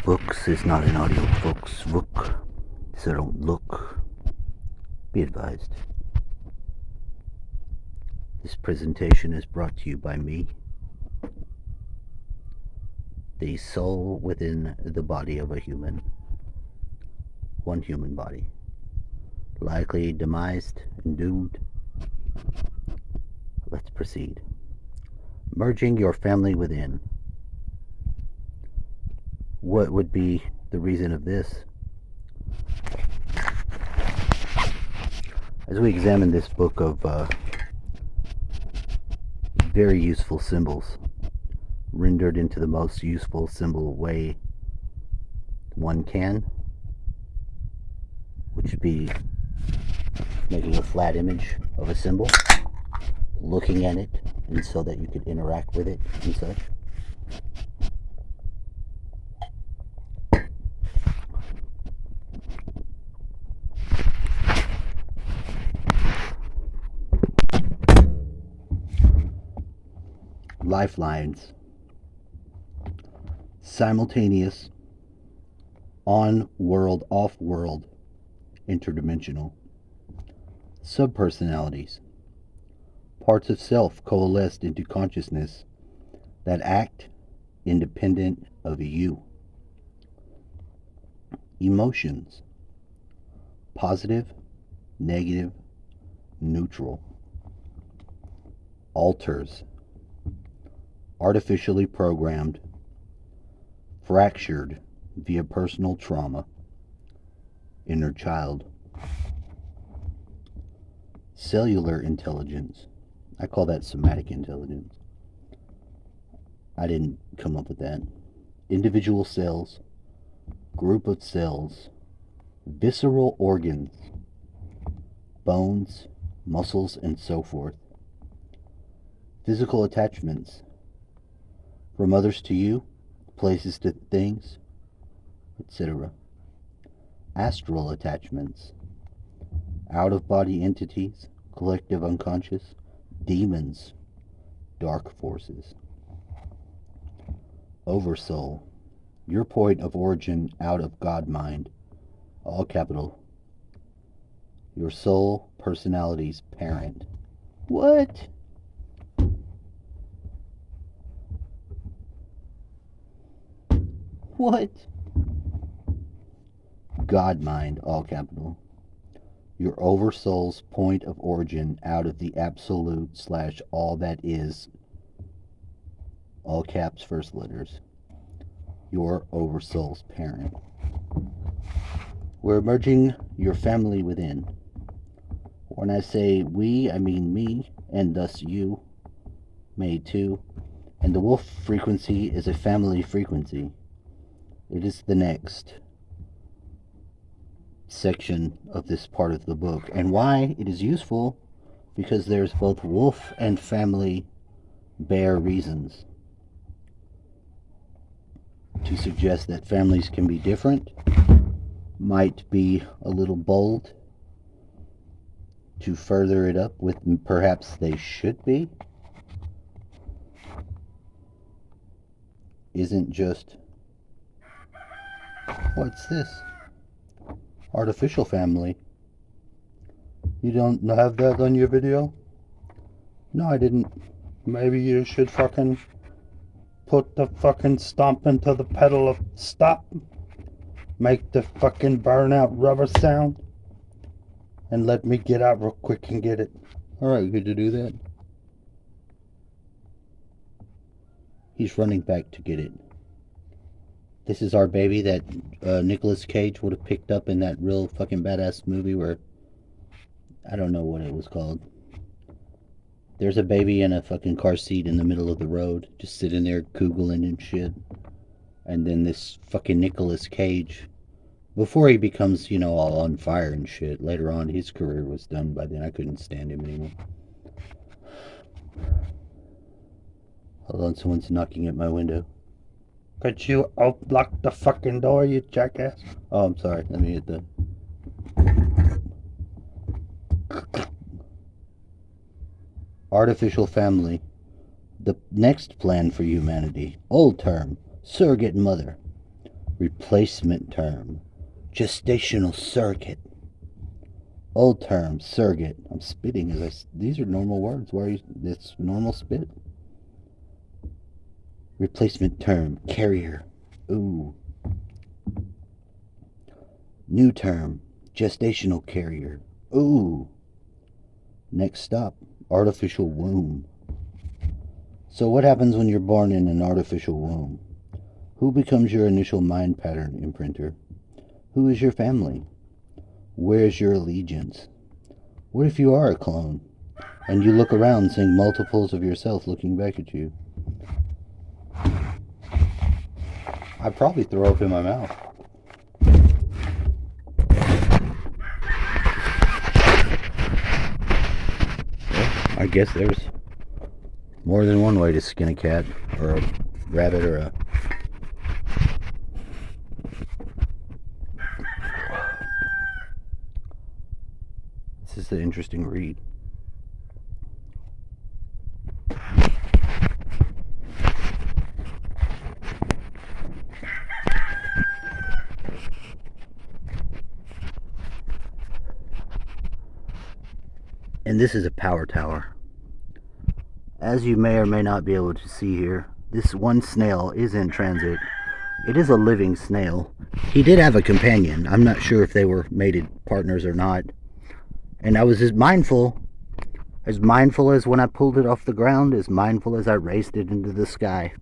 Books is not an audio books book, so don't look. Be advised. This presentation is brought to you by me, the soul within the body of a human. One human body. Likely demised and doomed. Let's proceed. Merging your family within. What would be the reason of this? As we examine this book of very useful symbols, rendered into the most useful symbol way one can, which would be making a flat image of a symbol, looking at it, and so that you could interact with it and such. Lifelines. Simultaneous, on-world, off-world, interdimensional. Subpersonalities. Parts of self coalesced into consciousness that act independent of you. Emotions. Positive, negative, neutral. Alters. Artificially programmed, fractured via personal trauma, inner child. Cellular intelligence. I call that somatic intelligence. I didn't come up with that. Individual cells, group of cells, visceral organs, bones, muscles, and so forth. Physical attachments. From others to you, places to things, etc. Astral attachments. Out-of-body entities, collective unconscious, demons, dark forces. Oversoul. Your point of origin out of God mind, all capital. Your soul, personality's parent. What? What? God mind, all capital. Your oversoul's point of origin out of the absolute / all that is, all caps, first letters. Your oversoul's parent. We're merging your family within. When I say we, I mean me, and thus you, may too. And the wolf frequency is a family frequency. It is the next section of this part of the book. And why it is useful, because there's both wolf and family bear reasons to suggest that families can be different, might be a little bold to further it up with perhaps they should be, isn't just, what's this? Artificial family. You don't have that on your video? No, I didn't. Maybe you should fucking put the fucking stomp into the pedal of stop. Make the fucking burnout rubber sound. And let me get out real quick and get it. Alright, good to do that. He's running back to get it. This is our baby that Nicolas Cage would have picked up in that real fucking badass movie where, I don't know what it was called. There's a baby in a fucking car seat in the middle of the road, just sitting there googling and shit. And then this fucking Nicolas Cage, before he becomes, all on fire and shit, later on his career was done by then. I couldn't stand him anymore. Hold on, someone's knocking at my window. Could you lock the fucking door, you jackass? Oh, I'm sorry. Let me hit the... Artificial family. The next plan for humanity. Old term. Surrogate mother. Replacement term, gestational surrogate. Old term, surrogate. I'm spitting these are normal words. Why are you, it's normal spit. Replacement term, carrier. Ooh. New term, gestational carrier. Ooh. Next stop, artificial womb. So what happens when you're born in an artificial womb? Who becomes your initial mind pattern imprinter? Who is your family? Where is your allegiance? What if you are a clone, and you look around seeing multiples of yourself looking back at you? I'd probably throw up in my mouth. Well, I guess there's more than one way to skin a cat, or a rabbit, or a... This is an interesting read. And this is a power tower. As you may or may not be able to see here, this one snail is in transit. It is a living snail. He did have a companion. I'm not sure if they were mated partners or not. And I was as mindful as when I pulled it off the ground, as mindful as I raised it into the sky.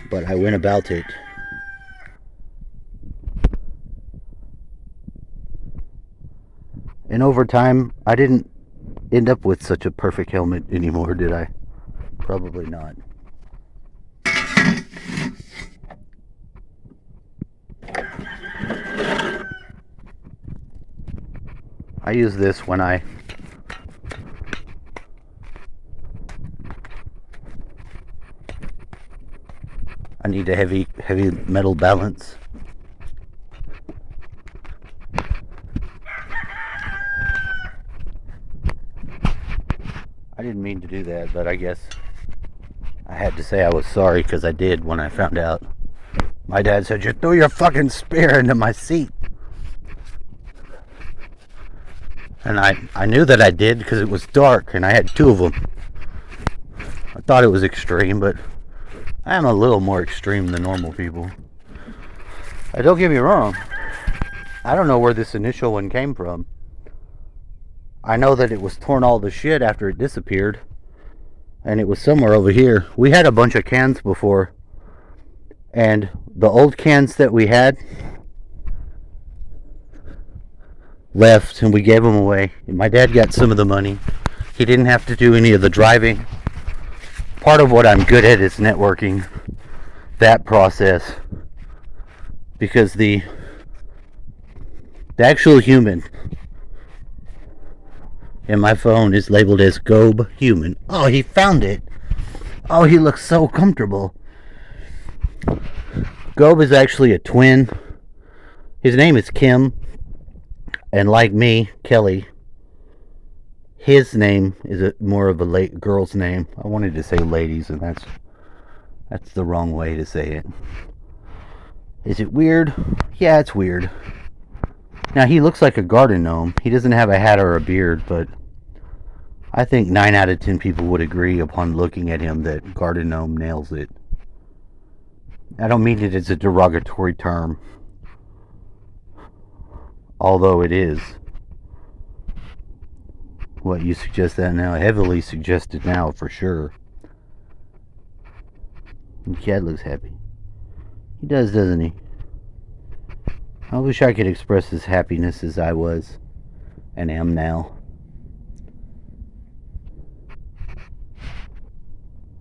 But I went about it. And over time, I didn't end up with such a perfect helmet anymore, did I? Probably not. I use this when I need a heavy metal balance. I didn't mean to do that, but I guess I had to say I was sorry, because I did when I found out. My dad said, "You threw your fucking spear into my seat." And I knew that I did because it was dark and I had two of them. I thought it was extreme, but I am a little more extreme than normal people. Don't get me wrong. I don't know where this initial one came from. I know that it was torn all to shit after it disappeared. And it was somewhere over here. We had a bunch of cans before. And the old cans that we had left, and we gave them away. And my dad got some of the money. He didn't have to do any of the driving. Part of what I'm good at is networking. That process. Because the actual human in my phone is labeled as Gobe Human. Oh, he found it. Oh, he looks so comfortable. Gobe is actually a twin. His name is Kim. And like me, Kelly, his name is more of a girl's name. I wanted to say ladies, and that's the wrong way to say it. Is it weird? Yeah, it's weird. Now, he looks like a garden gnome. He doesn't have a hat or a beard, but I think 9 out of 10 people would agree upon looking at him that garden gnome nails it. I don't mean it as a derogatory term, although it is. What, you suggest that now? Heavily suggested now, for sure. The cat looks happy. He does, doesn't he? I wish I could express his happiness as I was and am now.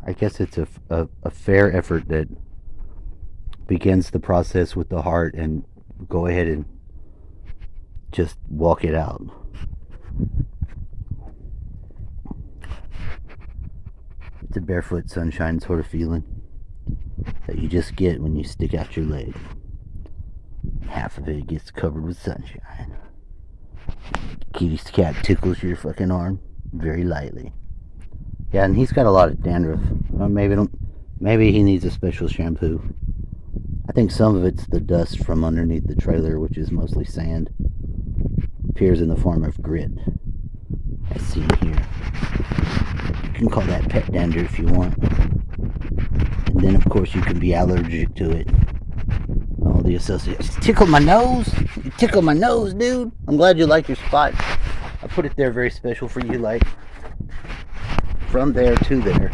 I guess it's a fair effort that begins the process with the heart, and go ahead and just walk it out. It's a barefoot sunshine sort of feeling that you just get when you stick out your leg. Half of it gets covered with sunshine. Kitty's cat tickles your fucking arm very lightly. Yeah, and he's got a lot of dandruff. Maybe he needs a special shampoo. I think some of it's the dust from underneath the trailer, which is mostly sand. Appears in the form of grit, as seen here. You can call that pet dander if you want. And then, of course, you can be allergic to it. All the associations. Tickle my nose? You tickle my nose, dude. I'm glad you like your spot. I put it there very special for you, like from there to there.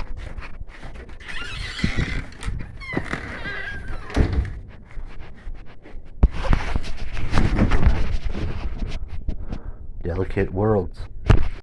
Delicate worlds.